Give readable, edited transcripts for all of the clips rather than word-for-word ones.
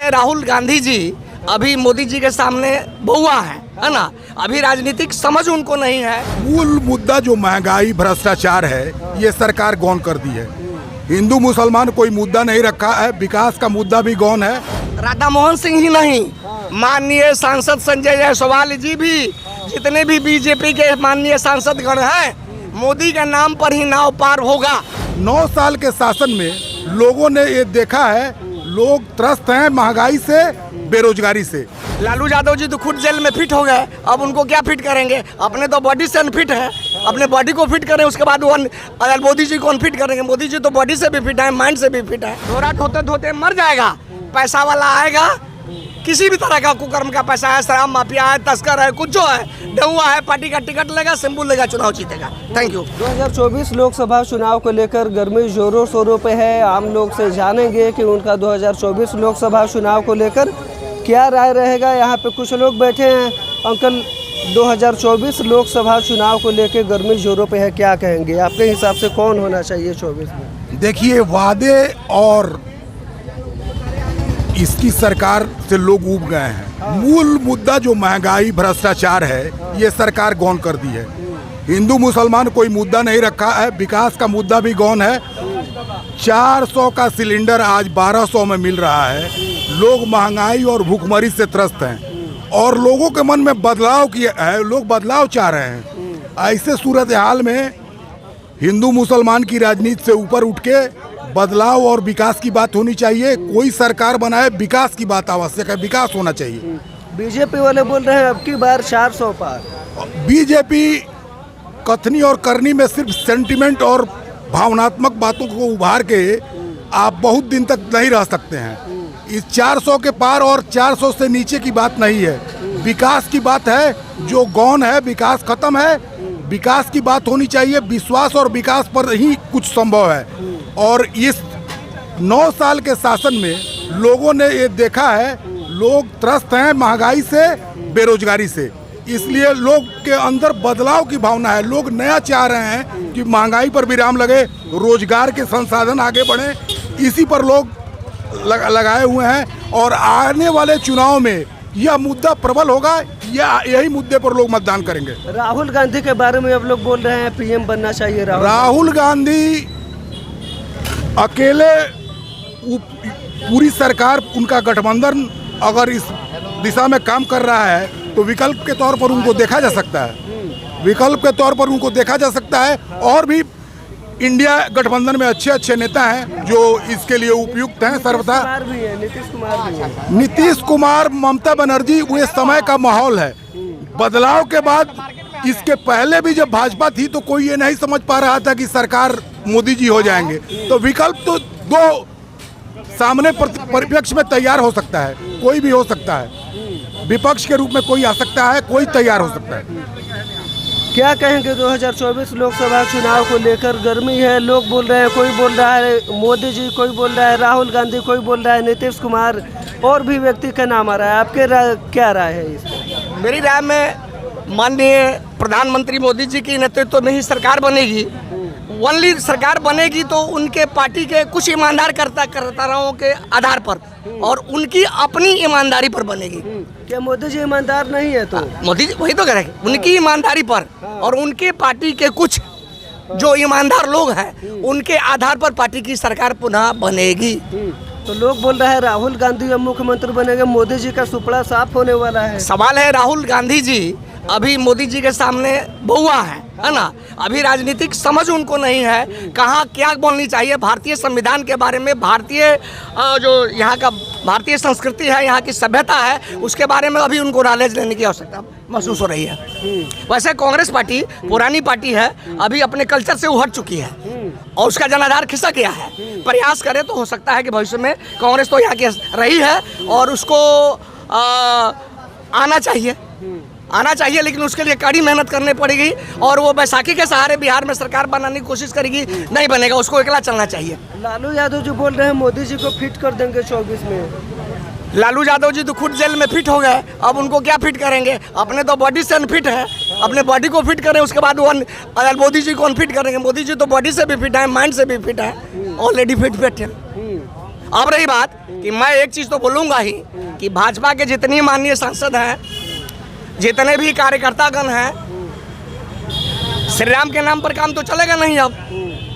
राहुल गांधी जी अभी मोदी जी के सामने बउआ है ना। अभी राजनीतिक समझ उनको नहीं है। मूल मुद्दा जो महंगाई भ्रष्टाचार है, ये सरकार गौन कर दी है। हिंदू मुसलमान कोई मुद्दा नहीं रखा है, विकास का मुद्दा भी गौन है। राधा मोहन सिंह ही नहीं, माननीय सांसद संजय जायसवाल जी भी, जितने भी बीजेपी के माननीय सांसद गण हैं, मोदी के नाम पर ही नाव पार होगा। 9 साल के शासन में लोगों ने ये देखा है, लोग त्रस्त हैं महंगाई से, बेरोजगारी से। लालू यादव जी तो खुद जेल में फिट हो गए, अब उनको क्या फिट करेंगे? अपने तो बॉडी से अनफिट है, अपने बॉडी को फिट करें, उसके बाद मोदी जी को अनफिट करेंगे। मोदी जी तो बॉडी से भी फिट है, माइंड से भी फिट है। धोरा धोते धोते मर जाएगा, पैसा वाला आएगा, किसी भी तरह का कुकर्म का पैसा है, शराब माफिया है, तस्कर है, कुछ जो है, डहुआ है, पार्टी का टिकट लेगा, सिंबल लेगा, चुनाव जीतेगा। Thank you. 2024 लोकसभा चुनाव को लेकर गर्मी जोरों शोरों पे है। आम लोग से जानेंगे कि उनका 2024 लोकसभा चुनाव को लेकर क्या राय रहेगा। यहाँ पे कुछ लोग बैठे हैं। अंकल, 2024 लोकसभा चुनाव को लेकर गर्मी जोरों पे है, क्या कहेंगे? आपके हिसाब से कौन होना चाहिए 24 में? देखिए, वादे और इसकी सरकार से लोग ऊब गए हैं। मूल मुद्दा जो महंगाई भ्रष्टाचार है, ये सरकार गौन कर दी है। हिंदू मुसलमान कोई मुद्दा नहीं रखा है, विकास का मुद्दा भी गौन है। 400 का सिलेंडर आज 1200 में मिल रहा है। लोग महंगाई और भूखमरी से त्रस्त हैं और लोगों के मन में बदलाव किया है, लोग बदलाव चाह रहे हैं। ऐसे सूरत हाल में हिंदू मुसलमान की राजनीति से ऊपर उठ के बदलाव और विकास की बात होनी चाहिए। कोई सरकार बनाए, विकास की बात आवश्यक है, विकास होना चाहिए। बीजेपी वाले बोल रहे हैं अब की बार 400 पार। बीजेपी कथनी और करनी में सिर्फ सेंटिमेंट और भावनात्मक बातों को उभार के आप बहुत दिन तक नहीं रह सकते हैं। इस 400 के पार और 400 से नीचे की बात नहीं है, विकास की बात है। जो गौन है, विकास खत्म है, विकास की बात होनी चाहिए। विश्वास और विकास पर ही कुछ संभव है। और इस 9 साल के शासन में लोगों ने ये देखा है, लोग त्रस्त हैं महंगाई से, बेरोजगारी से। इसलिए लोग के अंदर बदलाव की भावना है। लोग नया चाह रहे हैं कि महंगाई पर विराम लगे, रोजगार के संसाधन आगे बढ़े। इसी पर लोग लगाए हुए हैं और आने वाले चुनाव में यह मुद्दा प्रबल होगा। यही मुद्दे पर लोग मतदान करेंगे। राहुल गांधी के बारे में अब लोग बोल रहे हैं पीएम बनना चाहिए राहुल गांधी अकेले, पूरी सरकार, उनका गठबंधन अगर इस दिशा में काम कर रहा है तो विकल्प के तौर पर उनको देखा जा सकता है। विकल्प के तौर पर उनको देखा जा सकता है। और भी इंडिया गठबंधन में अच्छे अच्छे नेता हैं जो इसके लिए उपयुक्त हैं। सर्वथा नीतीश कुमार, ममता बनर्जी, वे समय का माहौल है। बदलाव के बाद, इसके पहले भी जब भाजपा थी तो कोई ये नहीं समझ पा रहा था कि सरकार मोदी जी हो जाएंगे। तो विकल्प तो दो सामने परिप्रेक्ष में तैयार हो सकता है, कोई भी हो सकता है। विपक्ष के रूप में कोई आ सकता है, कोई तैयार हो सकता है। क्या कहेंगे 2024 लोकसभा चुनाव को लेकर? गर्मी है, लोग बोल रहे हैं, कोई बोल रहा है मोदी जी, कोई बोल रहा है राहुल गांधी, कोई बोल रहा है नीतीश कुमार, और भी व्यक्ति का नाम आ रहा है। आपके क्या राय है इस पर? मेरी राय में माननीय प्रधानमंत्री मोदी जी के नेतृत्व में ही सरकार बनेगी। ओनली सरकार बनेगी तो उनके पार्टी के कुछ ईमानदार कर्ताओं के आधार पर और उनकी अपनी ईमानदारी पर बनेगी। क्या मोदी जी ईमानदार नहीं है? तो मोदी जी वही तो करेंगे, उनकी ईमानदारी पर और उनके पार्टी के कुछ जो ईमानदार लोग हैं, उनके आधार पर पार्टी की सरकार पुनः बनेगी। तो लोग बोल रहे हैं राहुल गांधी अब मुख्यमंत्री बनेंगे, मोदी जी का सुपड़ा साफ होने वाला है। सवाल है, राहुल गांधी जी अभी मोदी जी के सामने बउआ है ना। अभी राजनीतिक समझ उनको नहीं है, कहाँ क्या बोलनी चाहिए। भारतीय संविधान के बारे में, भारतीय जो यहाँ का भारतीय संस्कृति है, यहाँ की सभ्यता है, उसके बारे में अभी उनको नॉलेज लेने की आवश्यकता महसूस हो रही है। वैसे कांग्रेस पार्टी पुरानी पार्टी है, अभी अपने कल्चर से उहट चुकी है और उसका जनाधार खिसक गया है। प्रयास करे तो हो सकता है कि भविष्य में, कांग्रेस तो यहाँ की रही है और उसको आना चाहिए, लेकिन उसके लिए कड़ी मेहनत करनी पड़ेगी। और वो बैसाखी के सहारे बिहार में सरकार बनाने की कोशिश करेगी, नहीं बनेगा, उसको अकेला चलना चाहिए। लालू यादव जो बोल रहे हैं मोदी जी को फिट कर देंगे 24 में। लालू यादव जी तो खुद जेल में फिट हो गए, अब उनको क्या फिट करेंगे? अपने तो बॉडी से अनफिट है, अपने बॉडी को फिट करें, उसके बाद मोदी जी को अनफिट करेंगे। मोदी जी तो बॉडी से भी फिट है, माइंड से भी फिट है, ऑलरेडी फिट है। अब रही बात कि मैं एक चीज़ तो बोलूँगा ही कि भाजपा के जितनी माननीय सांसद हैं, जितने भी कार्यकर्तागण हैं, श्री राम के नाम पर काम तो चलेगा नहीं। अब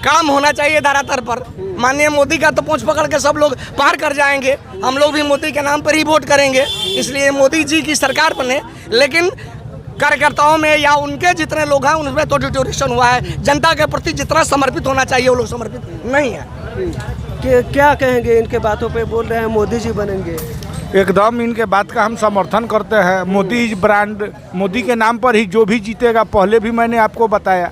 काम होना चाहिए धरातल पर। माननीय मोदी का तो पूंछ पकड़ के सब लोग पार कर जाएंगे। हम लोग भी मोदी के नाम पर ही वोट करेंगे, इसलिए मोदी जी की सरकार बने। लेकिन कार्यकर्ताओं में या उनके जितने लोग हैं उनमें तो डिटोरेशन हुआ है। जनता के प्रति जितना समर्पित होना चाहिए वो लोग समर्पित नहीं है। क्या कहेंगे इनके बातों पे? बोल रहे हैं मोदी जी बनेंगे। एकदम इनके बात का हम समर्थन करते हैं। मोदी इज ब्रांड, मोदी के नाम पर ही जो भी जीतेगा, पहले भी मैंने आपको बताया,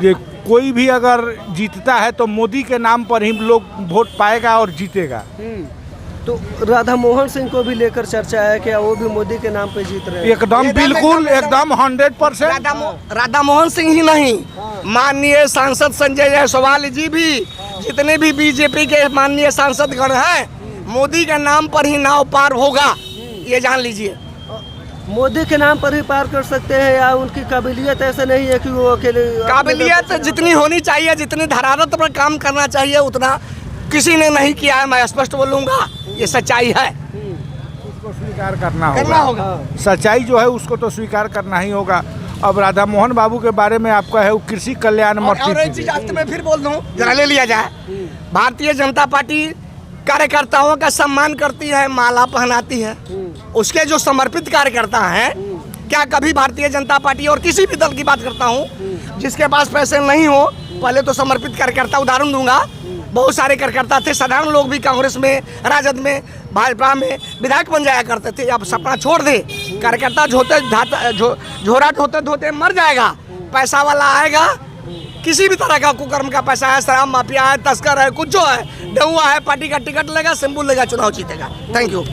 ये कोई भी अगर जीतता है तो मोदी के नाम पर ही लोग वोट पाएगा और जीतेगा। तो राधा मोहन सिंह को भी लेकर चर्चा है कि वो भी मोदी के नाम पे जीत रहे हैं। एकदम बिल्कुल, एकदम 100%। राधा मोहन सिंह ही नहीं, माननीय सांसद संजय जायसवाल जी भी, जितने भी बीजेपी के माननीय सांसदगण हैं, मोदी के नाम पर ही नाव पार होगा, ये जान लीजिए। मोदी के नाम पर ही पार कर सकते हैं या उनकी काबिलियत ऐसे नहीं है कि वो अकेले? काबिलियत जितनी होनी चाहिए, जितनी धरातल पर काम करना चाहिए, उतना किसी ने नहीं किया है। मैं स्पष्ट बोलूँगा, ये सच्चाई है। उसको स्वीकार करना होगा। सच्चाई जो है उसको तो स्वीकार करना ही होगा। अब राधा मोहन बाबू के बारे में आपका है वो कृषि कल्याण मंत्री। और एक चीज आज मैं फिर बोल दूं, जरा ले लिया जाए। भारतीय जनता पार्टी कार्यकर्ताओं का सम्मान करती है, माला पहनाती है। उसके जो समर्पित कार्यकर्ता हैं, क्या कभी भारतीय जनता पार्टी और किसी भी दल की बात करता हूं, जिसके पास पैसे नहीं हो, पहले तो समर्पित कार्यकर्ता उदाहरण दूंगा। बहुत सारे कार्यकर्ता थे, साधारण लोग भी कांग्रेस में, राजद में, भाजपा में विधायक बन जाया करते थे। अब सपना छोड़ दे, कार्यकर्ता झोरा ढोते धोते मर जाएगा। पैसा वाला आएगा, किसी भी तरह का कुकर्म का पैसा है, शराब माफिया है, तस्कर है, कुछ जो है, डेहुआ है, पार्टी का टिकट लेगा, सिंबल लेगा, चुनाव जीतेगा। Thank you.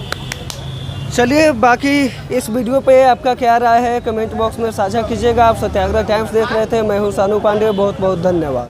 चलिए, बाकी इस वीडियो पे आपका क्या राय है कमेंट बॉक्स में साझा कीजिएगा। आप सत्याग्रह टाइम्स देख रहे थे, मैं हूँ सानू पांडे। बहुत बहुत धन्यवाद।